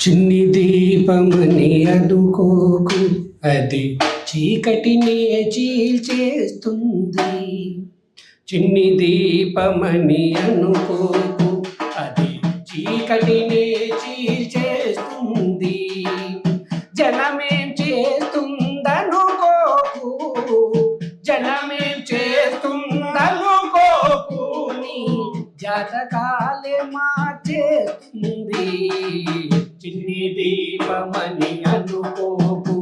చిన్ని దీపమని అనుకోకు, అది చీకటినే చీల్చేస్తుంది. చిన్ని దీపమని అనుకోకు, అది చీకటినే చీల్చేస్తుంది. జనమేం చేస్తుందనుకోకు, జనమేం చేస్తుందనుకోకు, నీ జాతకాలే మార్చేస్తుంది. చిన్ని దీపమని అనుకోకు,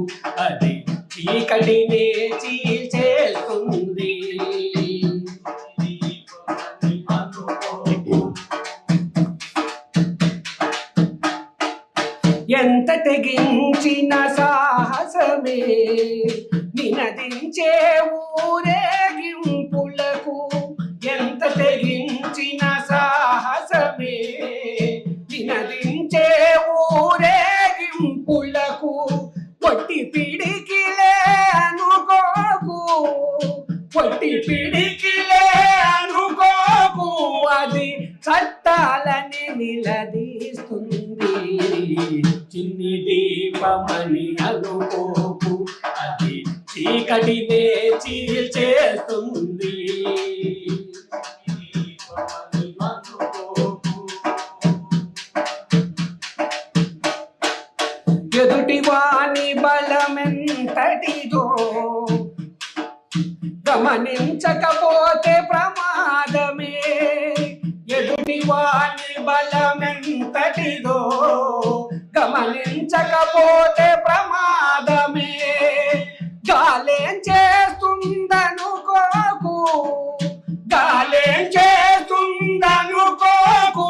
అది చీకటినే చీల్చేస్తుంది. ఎంత తెగించిన సాహసమే నినదించే ఊరేగింపులకు, ఎంత తెగించిన సాహసమే నినదించే ఊరేగింపులకు, పొట్టి పిడికిలే అనుకోకు, పొట్టి పిడికిలే అనుకోకు, అది చట్టాలని నిలదీస్తుంది. చిన్ని దీపమని అనుకోకు, అది చీకటినే చీల్చేస్తుంది. ఎదుటివాని బలమెంతటిదో గమనించకపోతే ప్రమాదమే. ఎదుటివాని బలమెంతటిదో గమనించకపోతే ప్రమాదమే. గాలేం చేస్తుందనుకోకు, గాలేం చేస్తుందనుకోకు,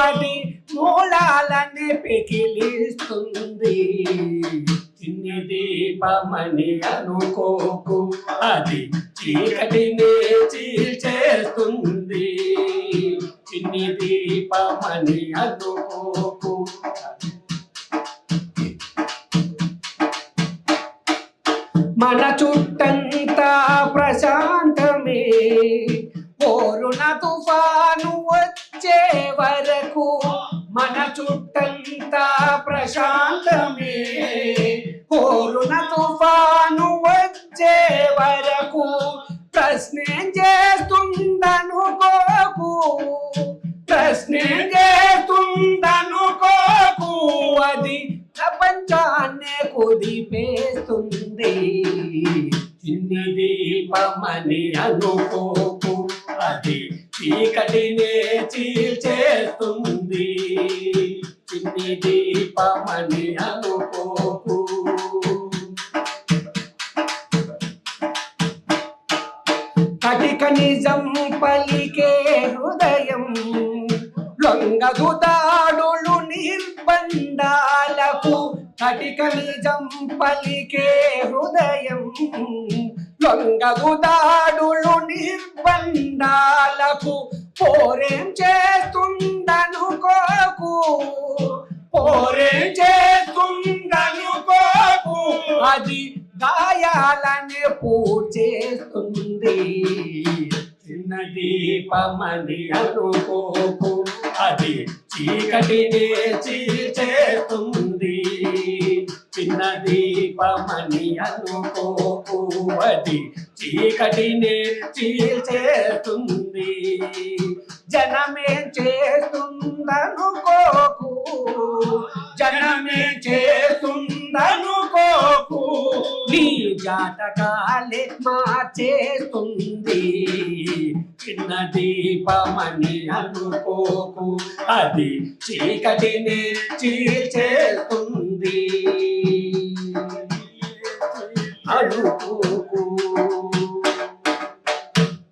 అది మూలాలని పెకిలిస్తుంది. చిన్ని దీపమని అనుకోకు, అది చీకటినే చీల్చేస్తుంది. చిన్ని దీపమని అనుకోకు. మన చుట్టంతా ప్రశాంతమే, పోరున తుఫాను వచ్చే వరకు. మన చుట్టంతా ప్రశాంతమే, పోరున తుఫాను వచ్చే వరకు. ప్రశ్నేం చేస్తుందనుకోకు, ప్రశ్నేం చేస్తుందనుకోకు, అది ప్రపంచాన్నే కుదిపేస్తుంది. చిన్ని దీపమని అనుకోకు, అది చీకటినే చీల్చేస్తుంది. చిన్ని దీపమని అనుకోకు. కటిక నిజం పలికే హృదయం లొంగదు దాడులు నిర్బంధాలకు. కటిక నిజం పలికే హృదయం లొంగదు దాడులు నిర్బంధాలకు. పోరేం చేస్తుందనుకోకు, పోరేం చేస్తుందనుకోకు, అది గాయాలనే పూడ్చేస్తుంది. చిన్న దీపమని అనుకోకు, అది చీకటినే చీల్చేస్తుంది. చిన్న దీపమని అనుకోకు, అది చీకటినే చీల్చేస్తుంది. జనమేం చేస్తుందనుకోకు, జనమేం చేస్తుందనుకోకు, నీ జాతకాలే మార్చేస్తుంది. చిన్న దీపమని అనుకోకు, అది చీకటినే చీల్చేస్తుంది.